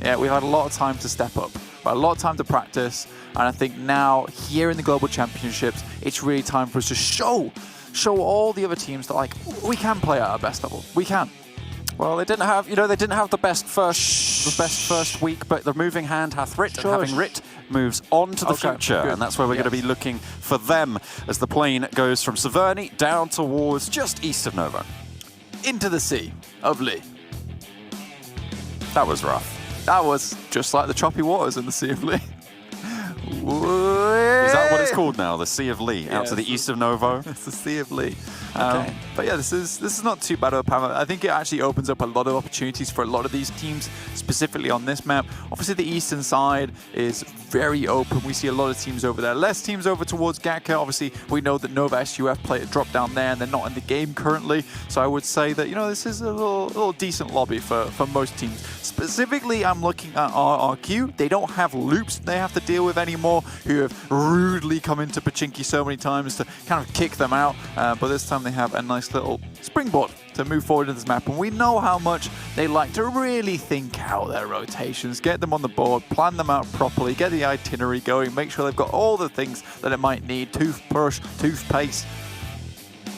Yeah, we've had a lot of time to step up, but a lot of time to practice. And I think now, here in the Global Championships, it's really time for us to show all the other teams that, like, we can play at our best level. We can. Well, they didn't have, they didn't have the best first week, but the moving hand hath writ, and having writ moves on to the future, and that's where we're going to be looking for them as the plane goes from Severny down towards just east of Novo. Into the Sea of Lee. That was rough. That was just like the choppy waters in the Sea of Lee. Is that what it's called now? The Sea of Lee, out to the east of Novo? It's the Sea of Lee. Okay. But yeah, this is not too bad of a panel. I think it actually opens up a lot of opportunities for a lot of these teams, specifically on this map. Obviously, the eastern side is very open. We see a lot of teams over there. Less teams over towards Gatka. Obviously, we know that Nova SUF play a drop down there, and they're not in the game currently. So I would say that, this is a little decent lobby for most teams. Specifically, I'm looking at RRQ. They don't have loops they have to deal with anymore, who have rudely come into Pachinki so many times to kind of kick them out. But this time they have a nice little springboard to move forward in this map. And we know how much they like to really think out their rotations, get them on the board, plan them out properly, get the itinerary going, make sure they've got all the things that it might need, toothbrush, toothpaste,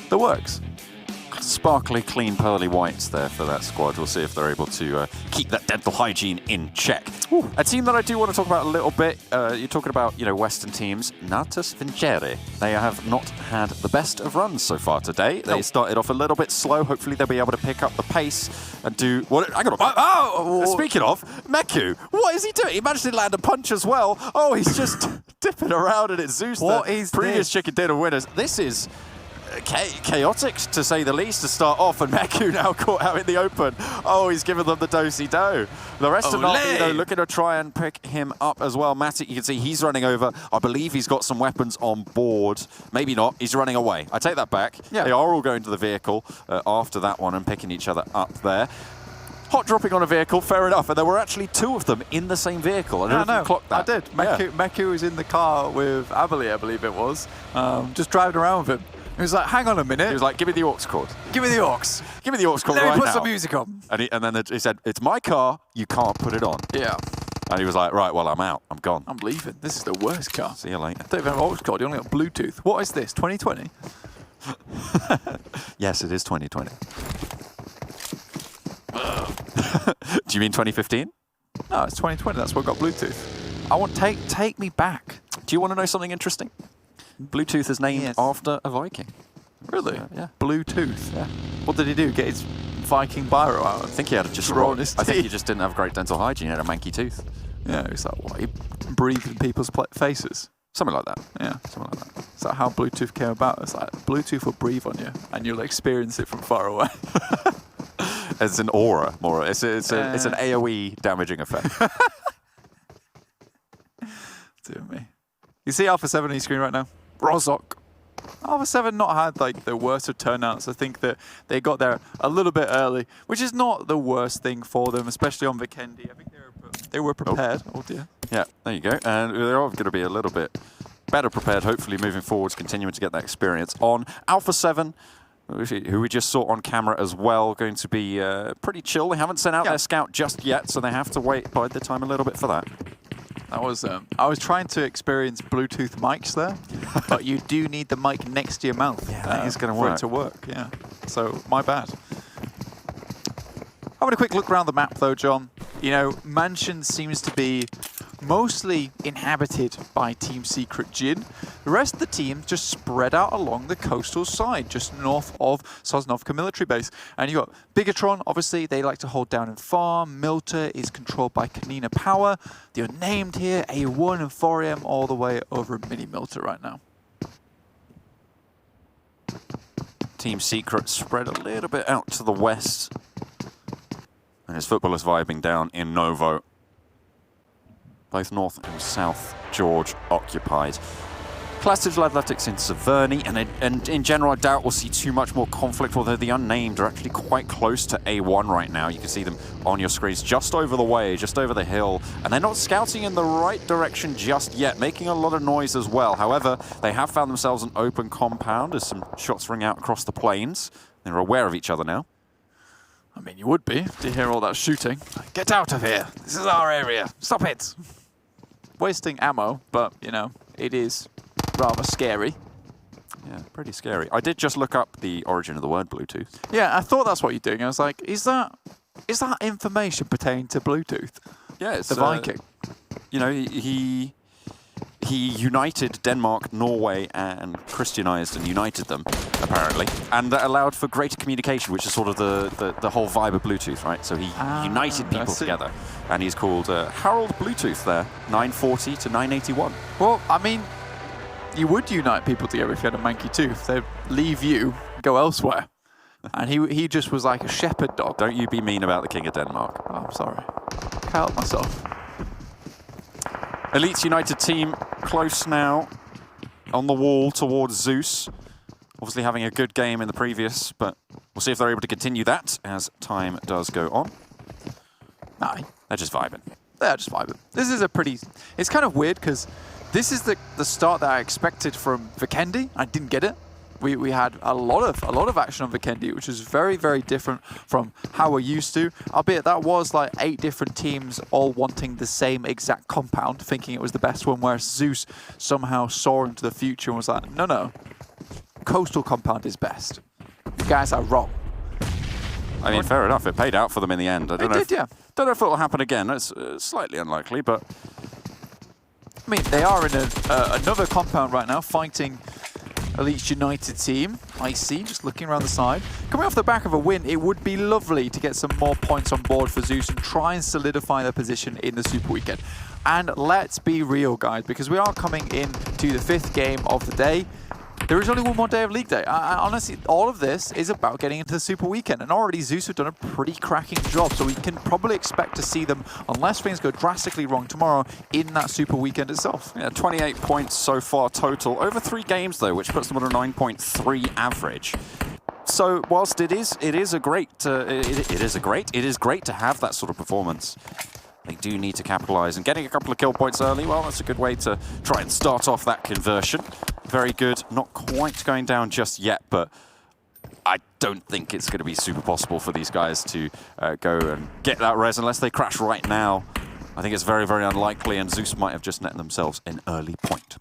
the works. Sparkly, clean, pearly whites there for that squad. We'll see if they're able to keep that dental hygiene in check. Ooh. A team that I do want to talk about a little bit, you're talking about, Western teams, Natus Vincere. They have not had the best of runs so far today. They started off a little bit slow. Hopefully they'll be able to pick up the pace and do what... Hang on. Speaking of, Meku, what is he doing? He managed to land a punch as well. Oh, he's just dipping around, and it's Zeus, what is previous this? chicken dinner winners. This is... chaotic, to say the least, to start off, and Meku now caught out in the open. Oh, he's giving them the do-si-do. The rest of Naldo looking to try and pick him up as well. Matic, you can see he's running over. I believe he's got some weapons on board. Maybe not. He's running away. I take that back. Yeah. They are all going to the vehicle after that one and picking each other up there. Hot dropping on a vehicle, fair enough. And there were actually two of them in the same vehicle. I don't know if you clocked that. I did. Meku was in the car with Abeli, I believe it was, just driving around with him. He was like, hang on a minute. He was like, give me the aux cord. Give me the aux. Give me the aux cord right now. Let me put some music on. And then he said, it's my car, you can't put it on. Yeah. And he was like, right, well, I'm out. I'm gone. I'm leaving. This is the worst car. See you later. I don't even have aux cord. You only got Bluetooth. What is this, 2020? Yes, it is 2020. Do you mean 2015? No, it's 2020. That's what got Bluetooth. I want take me back. Do you want to know something interesting? Bluetooth is named after a Viking. Really? Yeah. Bluetooth. Yeah. What did he do? Get his Viking biro out? I think he had just I think he just didn't have great dental hygiene. He had a manky tooth. Yeah. It's like what? He breathed in people's faces. Something like that. Yeah. Something like that. Is that how Bluetooth came about? It's like Bluetooth will breathe on you, and you'll experience it from far away. It's an aura, more. It's an AOE damaging effect. Dear me. You see Alpha 7 on your screen right now? Rozok. Alpha 7 not had like the worst of turnouts. I think that they got there a little bit early, which is not the worst thing for them, especially on Vikendi. I think they were prepared. Oh dear. Yeah, there you go. And they're all going to be a little bit better prepared, hopefully, moving forwards, continuing to get that experience on. Alpha 7, who we just saw on camera as well, going to be pretty chill. They haven't sent out their scout just yet, so they have to bide their time a little bit for that. That was I was trying to experience Bluetooth mics there, but you do need the mic next to your mouth. Yeah, that is going to work. For it to work, yeah. So, my bad. Having a quick look around the map though, John. Mansion seems to be mostly inhabited by Team Secret Jin. The rest of the team just spread out along the coastal side, just north of Sosnovka military base. And you've got Bigetron, obviously, they like to hold down and farm. Milta is controlled by Konina Power. The Unnamed here, A1 and 4AM all the way over in Mini Milta right now. Team Secret spread a little bit out to the west. And his Futbolist vibing down in Novo. Both North and South George occupied. Klas Digital Athletics in Severny, and in general, I doubt we'll see too much more conflict, although the Unnamed are actually quite close to A1 right now. You can see them on your screens just over the way, just over the hill, and they're not scouting in the right direction just yet, making a lot of noise as well. However, they have found themselves an open compound as some shots ring out across the plains. They're aware of each other now. I mean, you would be to hear all that shooting. Get out of here. This is our area. Stop it. Wasting ammo, but, you know, it is rather scary. Yeah, pretty scary. I did just look up the origin of the word Bluetooth. Yeah, I thought that's what you're doing. I was like, is that information pertaining to Bluetooth? Yeah, it's the Viking. You know, he united Denmark, Norway, and Christianized and united them, apparently. And that allowed for greater communication, which is sort of the whole vibe of Bluetooth, right? So he united people together. And he's called Harold Bluetooth there, 940 to 981. Well, I mean, you would unite people together if you had a manky tooth. They'd leave you, go elsewhere. And he just was like a shepherd dog. Don't you be mean about the King of Denmark. Oh, I'm sorry. Can't help myself. Elites United team close now on the wall towards Zeus. Obviously having a good game in the previous, but we'll see if they're able to continue that as time does go on. No. They're just vibing. They're just vibing. This is a pretty... It's kind of weird because this is the start that I expected from Vikendi. I didn't get it. We had a lot of action on Vikendi, which is very, very different from how we're used to. Albeit that was like 8 different teams all wanting the same exact compound, thinking it was the best one, whereas Zeus somehow saw into the future and was like, no, coastal compound is best. You guys are wrong. I mean, fair enough. It paid out for them in the end. It did, yeah. Don't know if it will happen again. It's slightly unlikely, but... I mean, they are in another compound right now, fighting Elites United team. I see, just looking around the side. Coming off the back of a win, it would be lovely to get some more points on board for Zeus and try and solidify their position in the Super Weekend. And let's be real, guys, because we are coming in to the 5th game of the day. There is only one more day of League Day. Honestly, all of this is about getting into the Super Weekend. And already Zeus have done a pretty cracking job. So we can probably expect to see them, unless things go drastically wrong tomorrow, in that Super Weekend itself. Yeah, 28 points so far total. Over 3 games, though, which puts them on a 9.3 average. So whilst it is great to have that sort of performance, they do need to capitalize. And getting a couple of kill points early, well, that's a good way to try and start off that conversion. Very good. Not quite going down just yet, but I don't think it's going to be super possible for these guys to go and get that res unless they crash right now. I think it's very, very unlikely, and Zeus might have just netted themselves an early point.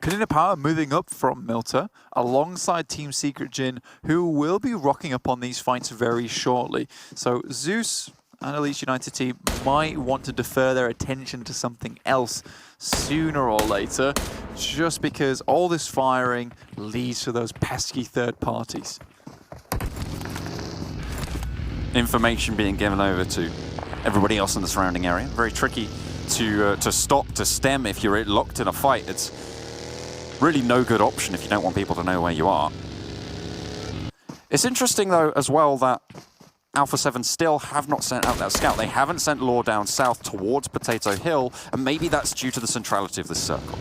Konina Power moving up from Milta alongside Team Secret Jin, who will be rocking up on these fights very shortly. So Zeus and Elites United team might want to defer their attention to something else sooner or later, just because all this firing leads to those pesky third parties. Information being given over to everybody else in the surrounding area. Very tricky to stop, to stem if you're locked in a fight. It's really no good option if you don't want people to know where you are. It's interesting, though, as well, that Alpha 7 still have not sent out that scout. They haven't sent Law down south towards Potato Hill, and maybe that's due to the centrality of this circle.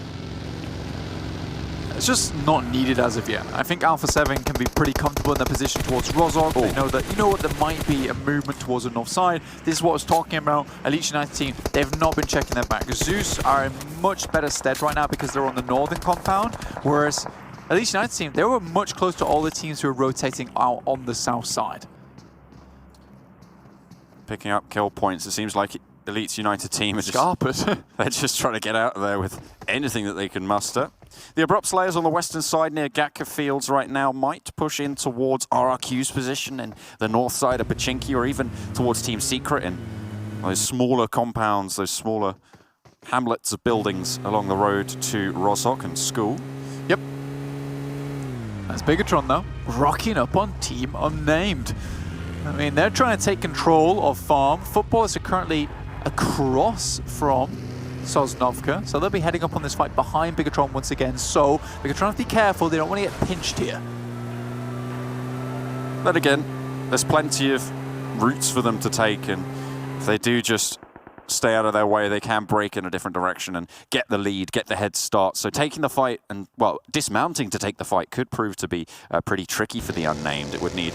It's just not needed as of yet. I think Alpha 7 can be pretty comfortable in their position towards Rozhok. They know that, there might be a movement towards the north side. This is what I was talking about. Elites United team, they've not been checking their back. Zeus are in much better stead right now because they're on the northern compound, whereas Elites United team, they were much closer to all the teams who are rotating out on the south side. Picking up kill points, it seems like Elites United team are they're just trying to get out of there with anything that they can muster. The Abrupt Slayers on the western side near Gatka Fields right now might push in towards RRQ's position in the north side of Pachinki, or even towards Team Secret in those smaller compounds, those smaller hamlets of buildings along the road to Rozhok and school. Yep. That's Bigetron though, rocking up on Team Unnamed. I mean, they're trying to take control of farm. Futbolists are currently across from Sosnovka, so they'll be heading up on this fight behind Bigetron once again. So Bigetron have to be careful, they don't want to get pinched here. But again, there's plenty of routes for them to take, and if they do just stay out of their way, they can break in a different direction and get the lead, get the head start. So taking the fight and, well, dismounting to take the fight could prove to be pretty tricky for the Unnamed. It would need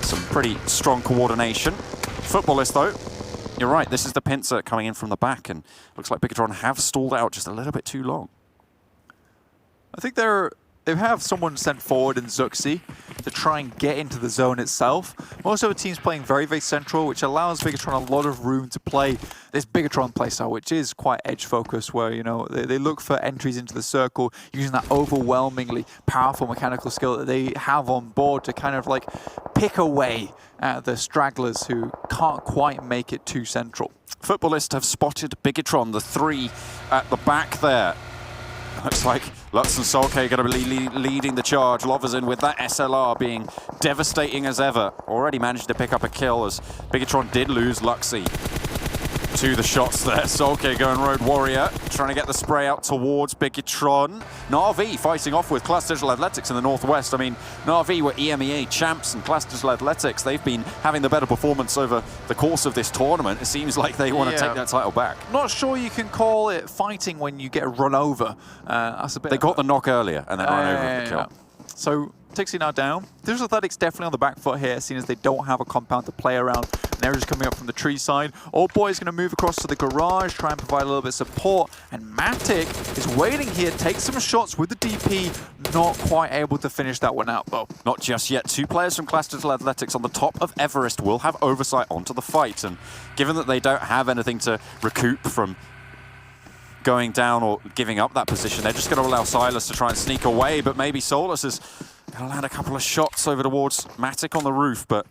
some pretty strong coordination. Futbolist, though, you're right, this is the pincer coming in from the back, and looks like Bigetron have stalled out just a little bit too long. I think they're they have someone sent forward in Zuxi to try and get into the zone itself. Also, the team's playing very, very central, which allows Bigetron a lot of room to play this Bigetron playstyle, which is quite edge-focused, where, you know, they look for entries into the circle using that overwhelmingly powerful mechanical skill that they have on board to kind of like pick away at the stragglers who can't quite make it too central. Futbolist have spotted Bigetron, the 3 at the back there. Looks like Lux and Solke going to be leading the charge. Loverzin with that SLR being devastating as ever. Already managed to pick up a kill as Bigetron did lose Luxy to the shots there. Solke going Road Warrior, trying to get the spray out towards Bigetron. Na'Vi fighting off with Klas Digital Athletics in the northwest. I mean, Na'Vi were EMEA champs, and Klas Digital Athletics, they've been having the better performance over the course of this tournament. It seems like they want to take that title back. Not sure you can call it fighting when you get run over. That's a bit. They got the knock earlier and then run over with the kill. So Tixie now down. Digital Athletics definitely on the back foot here, seeing as they don't have a compound to play around. And they're just coming up from the tree side. Old Boy is going to move across to the garage, try and provide a little bit of support. And Matic is waiting here, takes some shots with the DP, not quite able to finish that one out though. Not just yet. 2 players from Klas Digital Athletics on the top of Everest will have oversight onto the fight. And given that they don't have anything to recoup from going down or giving up that position, they're just going to allow Silas to try and sneak away. But maybe Solus is going to land a couple of shots over towards Matic on the roof, but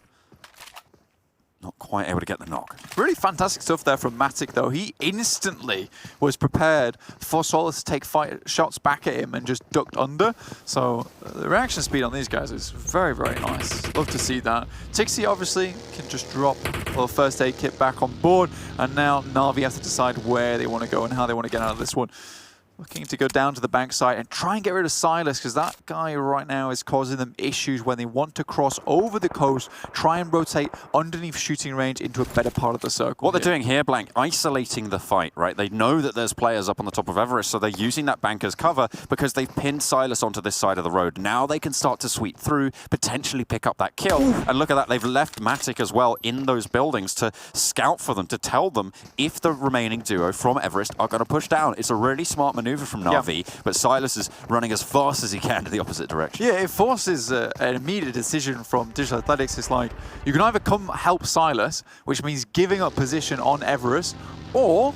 not quite able to get the knock. Really fantastic stuff there from Matic, though. He instantly was prepared for Solus to take shots back at him and just ducked under. So the reaction speed on these guys is very, very nice. Love to see that. Tixie obviously can just drop a little first aid kit back on board. And now Na'Vi have to decide where they want to go and how they want to get out of this one. Looking to go down to the bank side and try and get rid of Silas, because that guy right now is causing them issues when they want to cross over the coast, try and rotate underneath shooting range into a better part of the circle. What they're doing here, Blank, isolating the fight, right? They know that there's players up on the top of Everest, so they're using that bank as cover because they've pinned Silas onto this side of the road. Now they can start to sweep through, potentially pick up that kill. And look at that, they've left Matic as well in those buildings to scout for them, to tell them if the remaining duo from Everest are going to push down. It's a really smart maneuver from Na'Vi, but Silas is running as fast as he can to the opposite direction. Yeah, it forces an immediate decision from Digital Athletics. It's like, you can either come help Silas, which means giving up position on Everest, or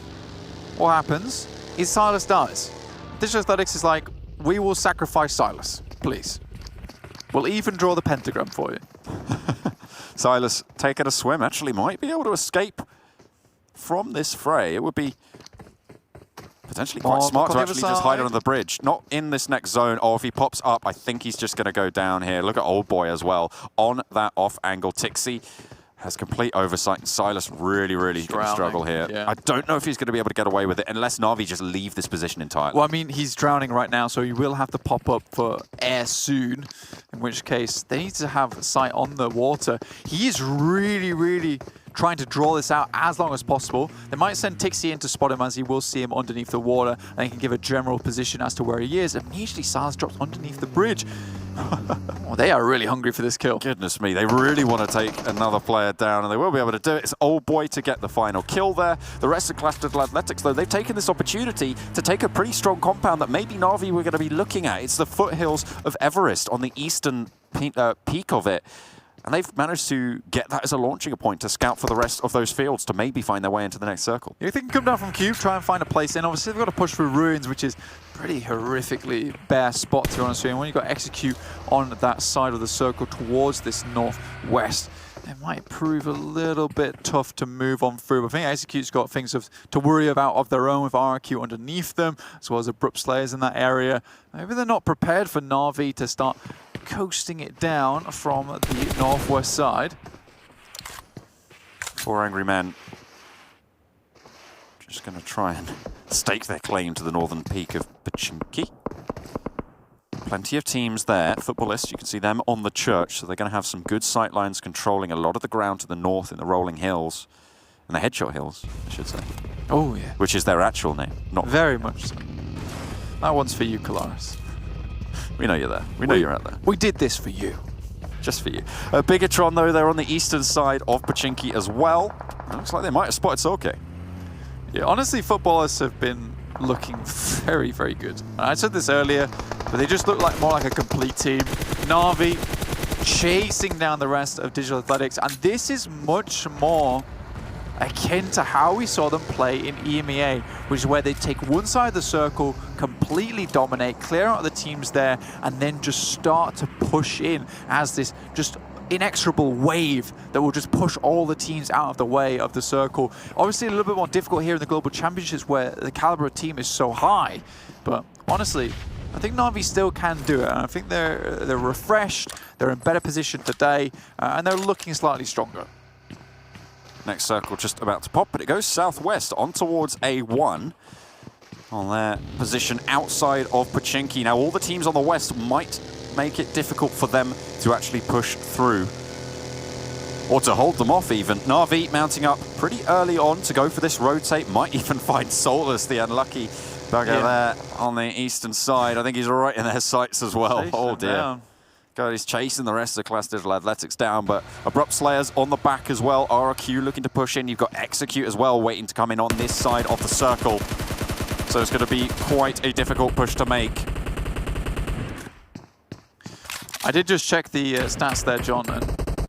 what happens is Silas dies. Digital Athletics is like, we will sacrifice Silas, please. We'll even draw the pentagram for you. Silas taking a swim, actually might be able to escape from this fray. It would be potentially quite smart to actually just hide under the bridge. Not in this next zone. Oh, if he pops up, I think he's just going to go down here. Look at Old Boy as well on that off angle. Tixie has complete oversight. Silas really going to struggle here. Yeah. I don't know if he's going to be able to get away with it unless Na'Vi just leave this position entirely. Well, I mean, he's drowning right now, so he will have to pop up for air soon, in which case they need to have sight on the water. He is really trying to draw this out as long as possible. They might send Tixie in to spot him, as he will see him underneath the water, and they can give a general position as to where he is. Immediately, Silas drops underneath the bridge. Oh, they are really hungry for this kill. Goodness me, they really want to take another player down, and they will be able to do it. It's Old Boy to get the final kill there. The rest of Klas Digital Athletics, though, they've taken this opportunity to take a pretty strong compound that maybe Na'Vi were going to be looking at. It's the foothills of Everest on the eastern peak of it. And they've managed to get that as a launching point to scout for the rest of those fields to maybe find their way into the next circle. You think they can come down from Cube, try and find a place in. Obviously, they've got to push through Ruins, which is pretty horrifically bare spot, to be honest with you. And when you've got to execute on that side of the circle towards this northwest, it might prove a little bit tough to move on through. But I think Execute's got things to worry about of their own with RRQ underneath them, as well as Abrupt Slayers in that area. Maybe they're not prepared for Na'Vi to start coasting it down from the northwest side. 4 angry men just going to try and stake their claim to the northern peak of Pachinki. Plenty of teams there. Futbolist, you can see them on the church, so they're going to have some good sight lines controlling a lot of the ground to the north in the rolling hills, and the headshot hills, I should say. Oh, yeah. Which is their actual name. Not very much so. That one's for you, Klas. We know you're there. We know you're out there. We did this for you. Just for you. Bigetron, though, they're on the eastern side of Pachinki as well. It looks like they might have spotted Solke. Yeah, honestly, Futbolists have been looking very good. I said this earlier, but they just look like more like a complete team. Na'Vi chasing down the rest of Digital Athletics, and this is much more akin to how we saw them play in EMEA, which is where they take one side of the circle, completely dominate, clear out the teams there, and then just start to push in as this just inexorable wave that will just push all the teams out of the way of the circle. Obviously a little bit more difficult here in the Global Championships where the caliber of team is so high, but honestly, I think Na'Vi still can do it. And I think they're refreshed, they're in better position today, and they're looking slightly stronger. Next circle just about to pop, but it goes southwest on towards A1 on their position outside of Pochinki. Now all the teams on the west might make it difficult for them to actually push through or to hold them off even. Na'Vi mounting up pretty early on to go for this rotate, might even find Solus, the unlucky bugger there on the eastern side. I think he's right in their sights as well. Oh dear. Down. God, he's chasing the rest of Klas Digital Athletics down, but Abrupt Slayers on the back as well. RRQ looking to push in. You've got Execute as well waiting to come in on this side of the circle. So it's going to be quite a difficult push to make. I did just check the stats there, John, and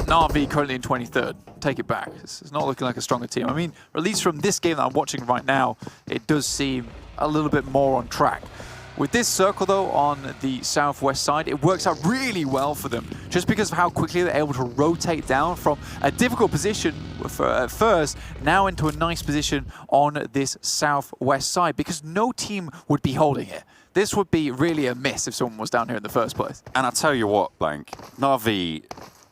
Na'Vi currently in 23rd. Take it back. It's not looking like a stronger team. I mean, at least from this game that I'm watching right now, it does seem a little bit more on track. With this circle, though, on the southwest side, it works out really well for them, just because of how quickly they're able to rotate down from a difficult position at first, now into a nice position on this southwest side, because no team would be holding it. This would be really a miss if someone was down here in the first place. And I'll tell you what, Blank, Na'Vi,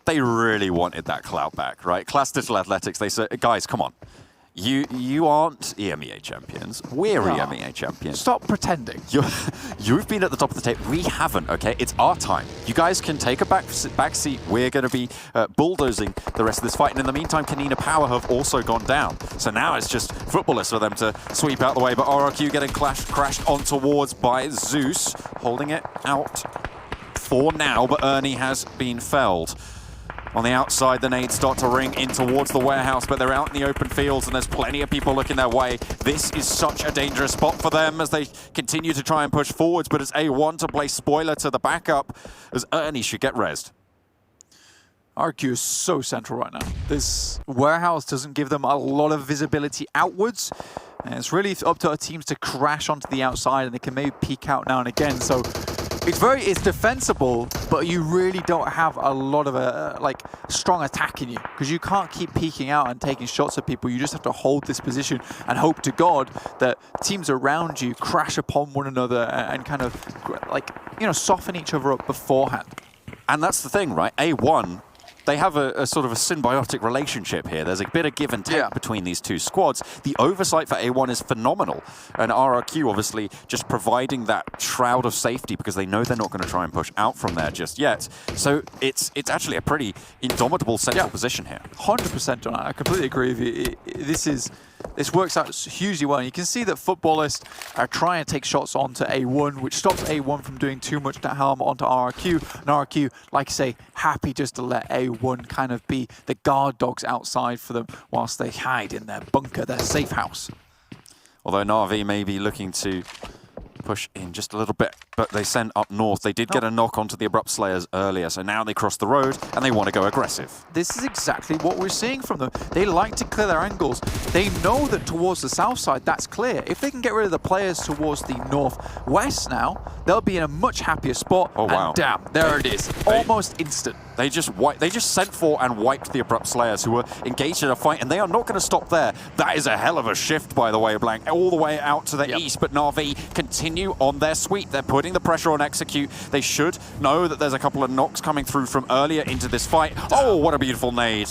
they really wanted that clout back, right? Klas Digital Athletics, they said, guys, come on. You aren't EMEA champions. We're EMEA champions. Stop pretending. You've been at the top of the table. We haven't, okay? It's our time. You guys can take a back seat. We're going to be bulldozing the rest of this fight. And in the meantime, Konina Power have also gone down. So now it's just Futbolist for them to sweep out the way. But RRQ getting crashed on towards by Zeus, holding it out for now. But Ernie has been felled. On the outside, the nades start to ring in towards the warehouse, but they're out in the open fields and there's plenty of people looking their way. This is such a dangerous spot for them as they continue to try and push forwards, but it's A1 to play spoiler to the backup as Ernie should get rezzed. RRQ is so central right now. This warehouse doesn't give them a lot of visibility outwards, and it's really up to our teams to crash onto the outside, and they can maybe peek out now and again. So it's defensible, but you really don't have a lot of like strong attack in you, because you can't keep peeking out and taking shots at people. You just have to hold this position and hope to God that teams around you crash upon one another and kind of like, you know, soften each other up beforehand. And that's the thing, right? A1, they have a sort of a symbiotic relationship here. There's a bit of give and take between these two squads. The oversight for A1 is phenomenal. And RRQ obviously just providing that shroud of safety because they know they're not going to try and push out from there just yet. So it's actually a pretty indomitable central position here. 100%, John. I completely agree with you. This works out hugely well. And you can see that Futbolists are trying to take shots onto A1, which stops A1 from doing too much harm onto RRQ. And RRQ, like I say, happy just to let A1 kind of be the guard dogs outside for them whilst they hide in their bunker, their safe house. Although Na'Vi may be looking to push in just a little bit, but they send up north. They did get a knock onto the Abrupt Slayers earlier, so now they cross the road and they want to go aggressive. This is exactly what we're seeing from them. They like to clear their angles. They know that towards the south side, that's clear. If they can get rid of the players towards the northwest now, they'll be in a much happier spot. Oh, wow. And damn, there it is. Almost instant. They just sent for and wiped the Abrupt Slayers who were engaged in a fight, and they are not going to stop there. That is a hell of a shift, by the way, Blank, all the way out to the east, but Na'Vi continue on their sweep. They're putting the pressure on Execute. They should know that there's a couple of knocks coming through from earlier into this fight. Oh, what a beautiful nade.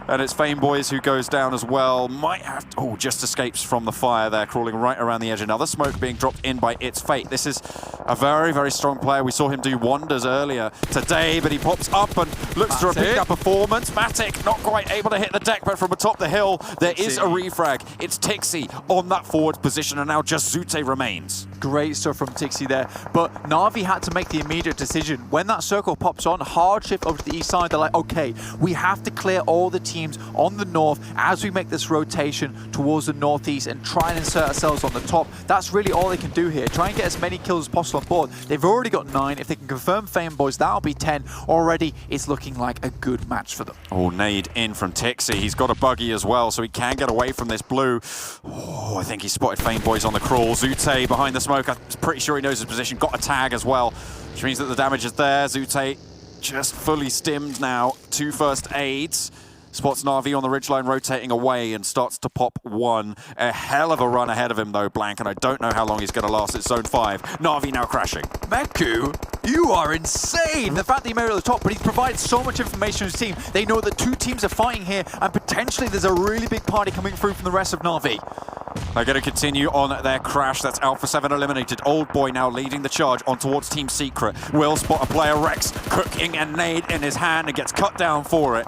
And it's Fameboys who goes down as well. Might have to, just escapes from the fire there, crawling right around the edge. Another smoke being dropped in by Its Fate. This is a very, very strong player. We saw him do wonders earlier today, but he pops up and looks to repeat that performance. Matic not quite able to hit the deck, but from atop the hill, there is a refrag. It's Tixi on that forward position, and now just Zute remains. Great stuff from Tixi there, but Na'Vi had to make the immediate decision. When that circle pops on, hard shift over to the east side, they're like, okay, we have to clear all the teams teams on the north as we make this rotation towards the northeast and try and insert ourselves on the top. That's really all they can do here. Try and get as many kills as possible on board. They've already got 9. If they can confirm Fame Boys, that'll be 10. Already, it's looking like a good match for them. Oh, nade in from Tixi. He's got a buggy as well, so he can get away from this blue. Oh, I think he spotted Fame Boys on the crawl. Zute behind the smoke. I'm pretty sure he knows his position. Got a tag as well, which means that the damage is there. Zute just fully stimmed now. 2 first aids. Spots Na'Vi on the ridgeline rotating away and starts to pop 1. A hell of a run ahead of him though, Blank, and I don't know how long he's going to last at zone 5. Na'Vi now crashing. Meku, you are insane! The fact that he made it at the top, but he's provided so much information to his team. They know that 2 teams are fighting here, and potentially there's a really big party coming through from the rest of Na'Vi. They're going to continue on their crash. That's Alpha 7 eliminated. Old Boy now leading the charge on towards Team Secret. Will spot a player, Rex, cooking a nade in his hand and gets cut down for it.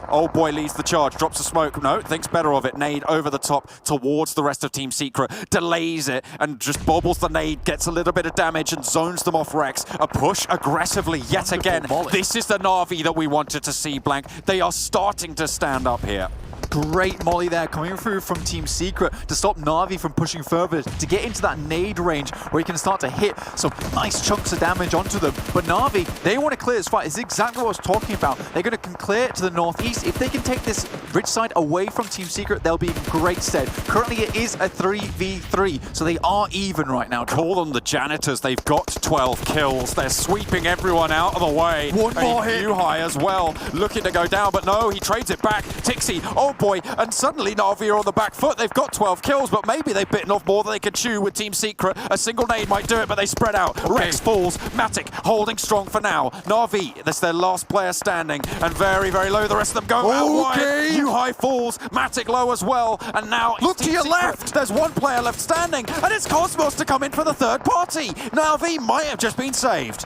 Old Boy leads the charge, drops a smoke. No, thinks better of it. Nade over the top towards the rest of Team Secret. Delays it and just bobbles the nade, gets a little bit of damage and zones them off Rex. A push aggressively yet again. This is the Na'Vi that we wanted to see, Blank. They are starting to stand up here. Great molly there coming through from Team Secret to stop Na'Vi from pushing further, to get into that nade range where he can start to hit some nice chunks of damage onto them. But Na'Vi, they want to clear this fight. It's exactly what I was talking about. They're going to clear it to the northeast. If they can take this ridge side away from Team Secret, they'll be in great stead. Currently, it is a 3v3, so they are even right now. Call them the janitors. They've got 12 kills. They're sweeping everyone out of the way. One more hit. High as well, looking to go down, but no, he trades it back. Tixi, Old Boy, and suddenly Na'Vi are on the back foot. They've got 12 kills, but maybe they've bitten off more than they can chew with Team Secret. A single nade might do it, but they spread out. Okay. Rex falls. Matic holding strong for now. Na'Vi, that's their last player standing, and very, very low. The rest of them go out wide. U-High falls. Matic low as well, and now look to your left. There's 1 player left standing, and it's Cosmos to come in for the 3rd party. Na'Vi might have just been saved.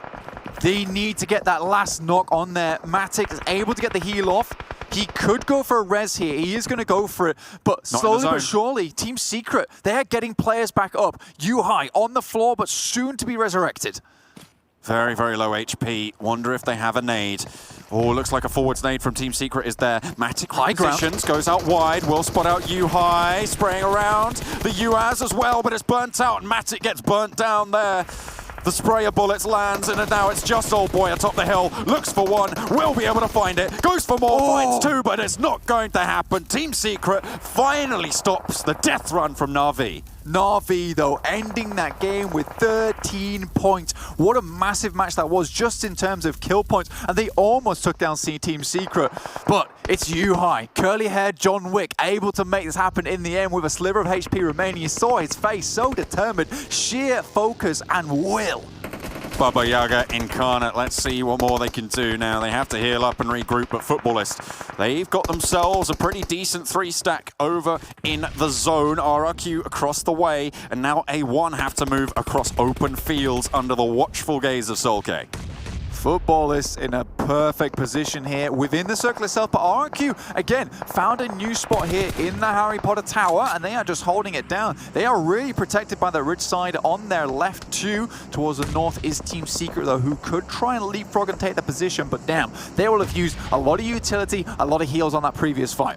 They need to get that last knock on there. Matic is able to get the heal off. He could go for a res here. He is going to go for it. But slowly but surely, Team Secret, they're getting players back up. U-High on the floor, but soon to be resurrected. Very, very low HP. Wonder if they have a nade. Oh, looks like a forwards nade from Team Secret is there. Matic high positions, goes out wide. Will spot out U-High, spraying around. The U-As as well, but it's burnt out. And Matic gets burnt down there. The sprayer bullets lands, and now it's just Old Boy atop the hill. Looks for 1, will be able to find it. Goes for more, finds 2, but it's not going to happen. Team Secret finally stops the death run from Na'Vi. Na'Vi, though, ending that game with 13 points. What a massive match that was, just in terms of kill points. And they almost took down Team Secret. But it's U-High, curly-haired John Wick, able to make this happen in the end with a sliver of HP remaining. You saw his face, so determined, sheer focus and will. Baba Yaga incarnate. Let's see what more they can do now. They have to heal up and regroup, but Futbolist, they've got themselves a pretty decent 3-stack over in the zone. RRQ across the way, and now A1 have to move across open fields under the watchful gaze of Solke. Futbolist in a perfect position here within the circle itself, but RRQ, again, found a new spot here in the Harry Potter Tower, and they are just holding it down. They are really protected by the ridge side on their left too. Towards the north is Team Secret, though, who could try and leapfrog and take the position, but damn, they will have used a lot of utility, a lot of heals on that previous fight.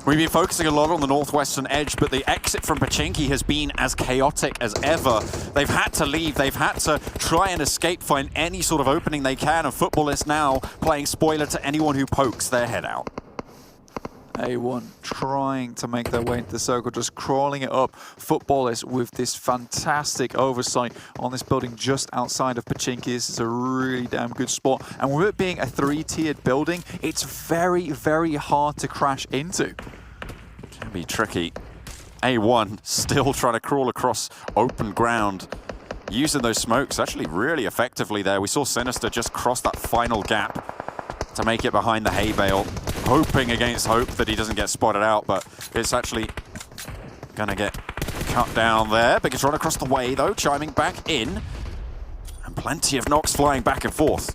We've been focusing a lot on the northwestern edge, but the exit from Pachinki has been as chaotic as ever. They've had to leave. They've had to try and escape, find any sort of opening they can, and Futbolist now playing spoiler to anyone who pokes their head out. A1 trying to make their way into the circle, just crawling it up. Futbolist with this fantastic oversight on this building just outside of Pachinki. This is a really damn good spot. And with it being a 3-tiered building, it's very, very hard to crash into. Can be tricky. A1 still trying to crawl across open ground. Using those smokes actually really effectively there. We saw Sinister just cross that final gap to make it behind the hay bale. Hoping against hope that he doesn't get spotted out, but it's actually gonna get cut down there. Bigetron across the way though, chiming back in. And plenty of knocks flying back and forth.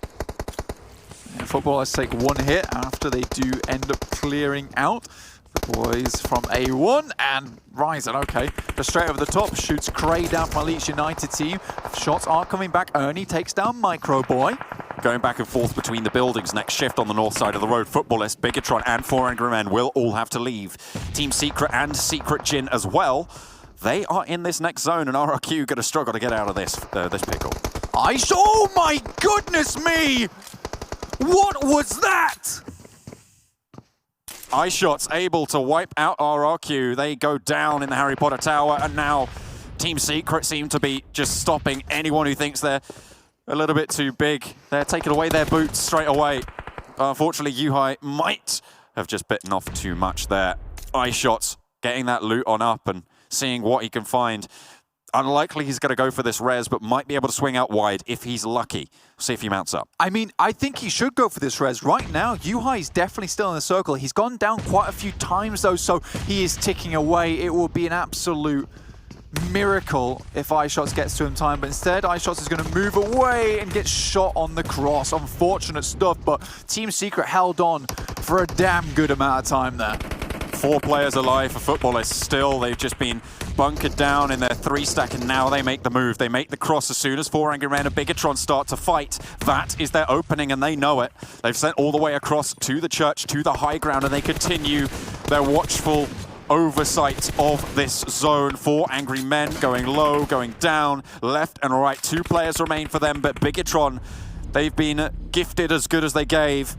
Yeah, Futbolists take 1 hit after they do end up clearing out. The boys from A1 and Ryzen, okay. Just straight over the top, shoots Cray down from Leeds United team. Shots are coming back. Ernie takes down Micro Boy. going back and forth between the buildings. Next shift on the north side of the road. Futbolist, Bigetron, and 4 Angry Men will all have to leave. Team Secret and Secret Jin as well. They are in this next zone, and RRQ going to struggle to get out of this pickle. Oh my goodness me! What was that? iShots able to wipe out RRQ. They go down in the Harry Potter Tower, and now Team Secret seem to be just stopping anyone who thinks they're a little bit too big. They're taking away their boots straight away. Unfortunately, Yuhai might have just bitten off too much there. iShots getting that loot on up and seeing what he can find. Unlikely he's going to go for this res, but might be able to swing out wide if he's lucky. See if he mounts up. I mean, I think he should go for this res. Right now, Yuhai is definitely still in the circle. He's gone down quite a few times, though, so he is ticking away. It will be an absolute miracle if iShots gets to him in time, but instead, iShots is going to move away and get shot on the cross. Unfortunate stuff, but Team Secret held on for a damn good amount of time there. 4 players alive for Futbolist still. They've just been bunkered down in their 3-stack, and now they make the move. They make the cross as soon as 4 Angry Men and Bigetron start to fight. That is their opening, and they know it. They've sent all the way across to the church, to the high ground, and they continue their watchful oversight of this zone. 4 Angry Men going low, going down, left and right. 2 players remain for them, but Bigetron, they've been gifted as good as they gave.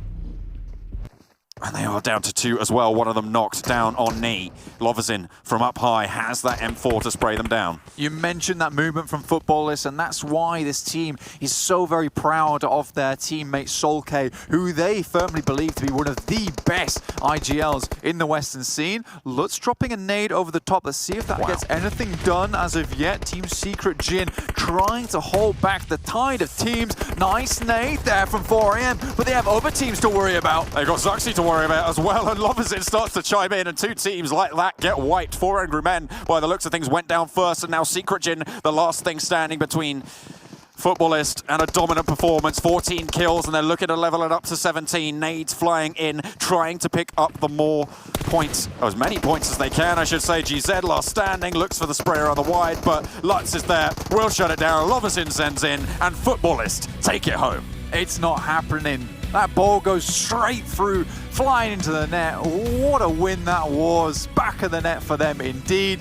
And they are down to 2 as well. One of them knocked down on knee. Lovazin from up high has that M4 to spray them down. You mentioned that movement from Futbolist, and that's why this team is so very proud of their teammate Solkay, who they firmly believe to be one of the best IGLs in the Western scene. Lutz dropping a nade over the top. Let's see if that gets anything done as of yet. Team Secret Jin trying to hold back the tide of teams. Nice nade there from 4AM, but they have other teams to worry about. They've got Zuxi to worry about as well, and Lovazin starts to chime in, and 2 teams like that get wiped. 4 Angry Men, by the looks of things, went down first, and now Secret Jin, the last thing standing between Futbolist and a dominant performance. 14 kills, and they're looking to level it up to 17. Nades flying in, trying to pick up the more points, or as many points as they can, I should say. GZ last standing, looks for the sprayer on the wide, but Lutz is there, will shut it down. Lovazin sends in, and Futbolist take it home. It's not happening. That ball goes straight through, flying into the net. What a win that was. Back of the net for them indeed.